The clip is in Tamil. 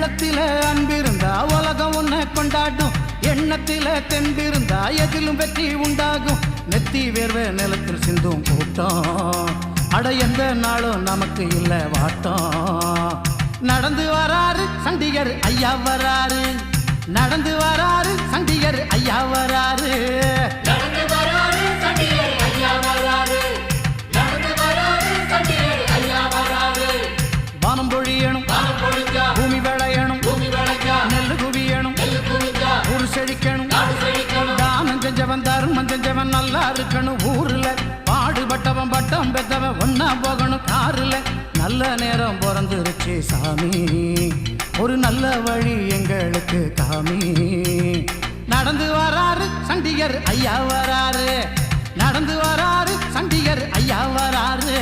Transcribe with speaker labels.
Speaker 1: உள்ளத்தில அன்பிருந்தா உலகம் உன்னை கொண்டாடும். எண்ணத்தில தெம்பிருந்தா எதிலும் வெற்றி உண்டாகும். நெத்தி வேர்வை நிலத்தில் சிந்தும் கூட்டம், அட எந்த நாளும் நமக்கு இல்ல வாட்டம். நடந்து வராரு சண்டிகர் ஐயா வராரு, நடந்து வராரு சண்டிகர் ஐயா வராரு,
Speaker 2: நடந்து வராரு சண்டிகர் ஐயா வராரு, நடந்து வராரு சண்டிகர் ஐயா வராரு.
Speaker 1: வானம் பொழியணும்
Speaker 2: வானம் பொழிஞ்சா
Speaker 1: பூமி விளையணும்,
Speaker 2: பூமி விளைஞ்சா
Speaker 1: நெல்லு குவியணும்,
Speaker 2: நெல்லு குவிஞ்சா
Speaker 1: ஊர் செழிக்கணும்,
Speaker 2: நாடு செழிக்கணும்.
Speaker 1: தானம் செஞ்சவன் தர்மம் செஞ்சவன் நல்லா இருக்கணும். ஊர்ல பாடுபட்டவன் பட்டம் பெற்றவன் ஒன்னா போகணும். காருல நல்ல நேரம் பிறந்துருச்சு சாமி, ஒரு நல்ல வழி எங்களுக்கு காமி. நடந்து வராரு சண்டிகர் ஐயா வராரு, நடந்து வராரு சண்டிகர் ஐயா வராரு.